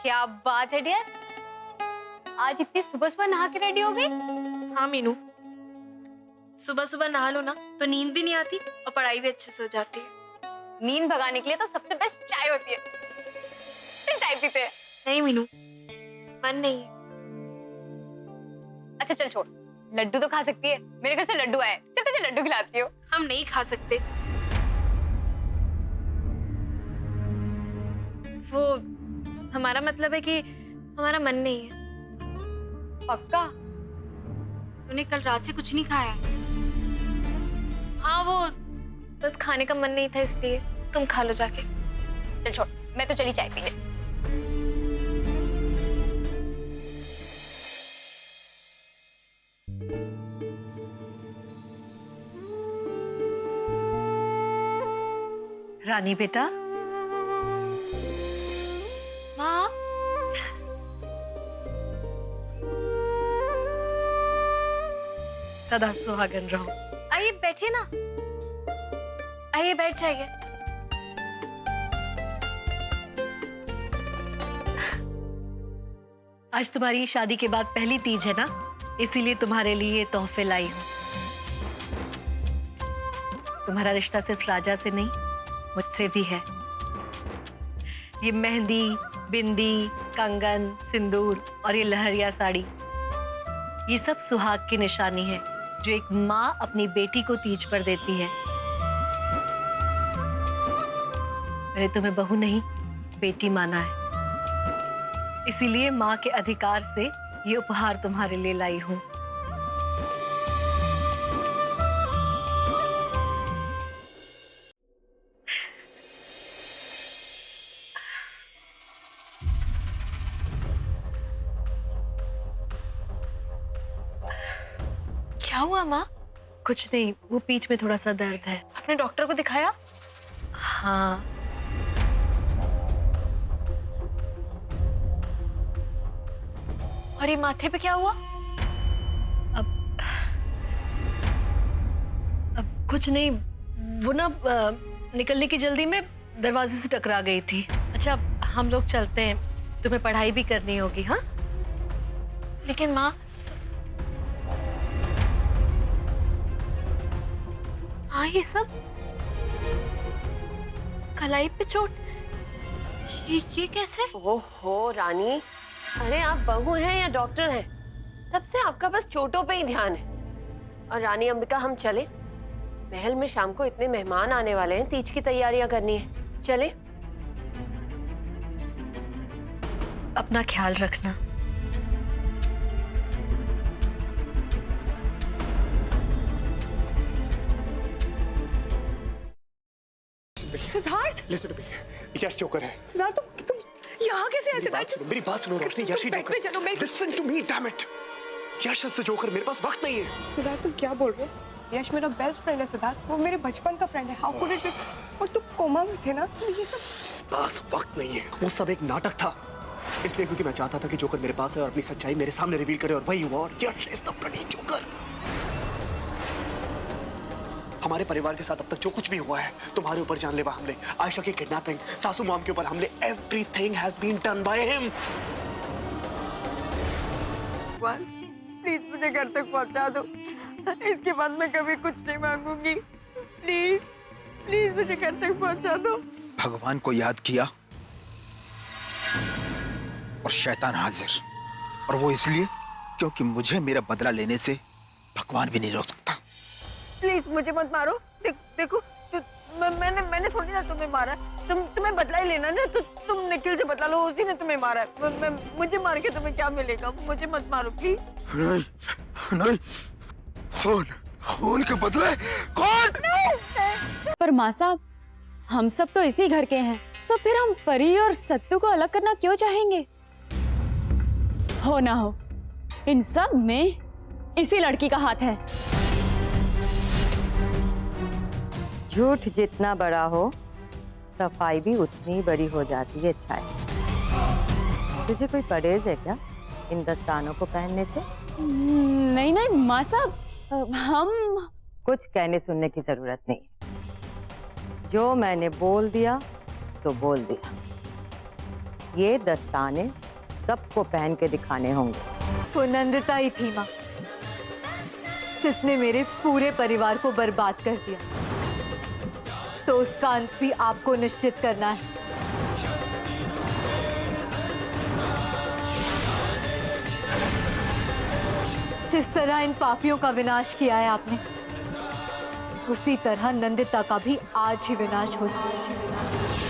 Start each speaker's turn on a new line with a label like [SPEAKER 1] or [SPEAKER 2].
[SPEAKER 1] क्या बात है डियर, आज इतनी सुबह सुबह नहा के रेडी हो गई?
[SPEAKER 2] हाँ मीनू, सुबह सुबह नहा लो ना तो नींद भी नहीं आती और पढ़ाई भी अच्छे से हो जाती है।
[SPEAKER 1] नींद भगाने के लिए तो सबसे बेस्ट चाय होती है। चाय पीते हैं?
[SPEAKER 2] नहीं मीनू, मन नहीं है।
[SPEAKER 1] अच्छा चल छोड़, लड्डू तो खा सकती है, मेरे घर से लड्डू आए, चल तुझे लड्डू खिलाती हूँ।
[SPEAKER 2] हम नहीं खा सकते, वो हमारा मतलब है कि हमारा मन नहीं है।
[SPEAKER 1] पक्का?
[SPEAKER 2] तूने कल रात से कुछ नहीं खाया है? हाँ, वो बस खाने का मन नहीं था इसलिए। तुम खा लो जाके।
[SPEAKER 1] चल छोड़, मैं तो चली चाय पीने।
[SPEAKER 3] रानी बेटा।
[SPEAKER 2] माँ,
[SPEAKER 3] सदा सुहागन रहो।
[SPEAKER 2] आइए बैठिए ना, आइए बैठ जाइए।
[SPEAKER 3] आज तुम्हारी शादी के बाद पहली तीज है ना, इसीलिए तुम्हारे लिए ये तोहफे लाई हूँ। तुम्हारा रिश्ता सिर्फ राजा से नहीं, मुझसे भी है। ये मेहंदी, बिंदी, कंगन, सिंदूर और ये लहरिया साड़ी, ये सब सुहाग की निशानी है जो एक माँ अपनी बेटी को तीज पर देती है। मैंने तुम्हें बहू नहीं, बेटी माना है, इसीलिए माँ के अधिकार से ये उपहार तुम्हारे लिए लाई हूं।
[SPEAKER 2] क्या हुआ माँ?
[SPEAKER 3] कुछ नहीं, वो पीठ में थोड़ा सा दर्द है।
[SPEAKER 2] आपने डॉक्टर को दिखाया?
[SPEAKER 3] हाँ।
[SPEAKER 2] और ये माथे पे क्या हुआ?
[SPEAKER 3] अब कुछ नहीं, वो ना निकलने की जल्दी में दरवाजे से टकरा गई थी। अच्छा हम लोग चलते हैं, तुम्हें पढ़ाई भी करनी होगी। हाँ
[SPEAKER 2] लेकिन माँ, हाँ ये सब कलाई पे चोट, ये कैसे?
[SPEAKER 4] ओहो रानी, अरे आप बहू हैं या डॉक्टर हैं? तब से आपका बस चोटों पे ही ध्यान है। और रानी अंबिका, हम चले? महल में शाम को इतने मेहमान आने वाले हैं, तीज की तैयारियां करनी है। चले?
[SPEAKER 3] अपना ख्याल रखना।
[SPEAKER 5] Siddharth, listen to me, Yash joker है।
[SPEAKER 6] सिद्धार्थ, तुम यहाँ कैसे आए? सिद्धार्थ,
[SPEAKER 5] मेरी बात सुनो रोशनी, यश ही जोकर।
[SPEAKER 6] चलो,
[SPEAKER 5] listen to me, damn it. Yash is the joker, मेरे पास वक्त नहीं है।
[SPEAKER 6] सिद्धार्थ, तुम क्या बोल रहे हो? यश मेरा बेस्ट फ्रेंड है सिद्धार्थ, वो मेरे बचपन का फ्रेंड है। How could it be? और तुम कोमा में थे ना, तो ये सब
[SPEAKER 5] पास वक्त नहीं है। वो सब एक नाटक था, इसलिए क्योंकि मैं चाहता था कि जोकर मेरे पास है और अपनी सच्चाई मेरे सामने रिवील करे, और वही हुआ। और यश इज द ब्लडी जोकर। हमारे परिवार के साथ अब तक जो कुछ भी हुआ है, तुम्हारे ऊपर जानलेवा हमले, आयशा की किडनैपिंग, सासू मॉम के ऊपर हमले, everything has been done by him.
[SPEAKER 6] Please मुझे घर तक पहुंचा दो, इसके बाद मैं कभी कुछ नहीं मांगूंगी। प्लीज प्लीज मुझे घर तक पहुंचा दो।
[SPEAKER 7] भगवान को याद किया और शैतान हाजिर, और वो इसलिए क्योंकि मुझे मेरा बदला लेने से भगवान भी नहीं रोक सकता।
[SPEAKER 6] प्लीज मुझे मत मारो। देखो मैंने थोड़ी ना तुम्हें मारा, तुम्हें बदला ही लेना ना, तो तुम निखिल से बदला लो, उसी ने तुम्हें मारा है। मुझे मार के तुम्हें क्या मिलेगा? मुझे मत मारो प्लीज।
[SPEAKER 7] नहीं नहीं, खून के बदले कौन?
[SPEAKER 8] पर माँ साहब, हम सब तो इसी घर के हैं, तो फिर हम परी और सत्तू को अलग करना क्यों चाहेंगे? हो ना हो, इन सब में इसी लड़की का हाथ है।
[SPEAKER 9] झूठ जितना बड़ा हो, सफाई भी उतनी बड़ी हो जाती है। छाया, तुझे कोई परहेज है क्या इन दस्तानों को पहनने से?
[SPEAKER 8] नहीं नहीं माँ साहब, हम
[SPEAKER 9] कुछ कहने सुनने की जरूरत नहीं। जो मैंने बोल दिया तो बोल दिया। ये दस्ताने सबको पहन के दिखाने होंगे।
[SPEAKER 8] वो नंदिता ही थी माँ, जिसने मेरे पूरे परिवार को बर्बाद कर दिया। तो उसका अंत भी आपको निश्चित करना है। जिस तरह इन पापियों का विनाश किया है आपने, उसी तरह नंदिता का भी आज ही विनाश हो जाए।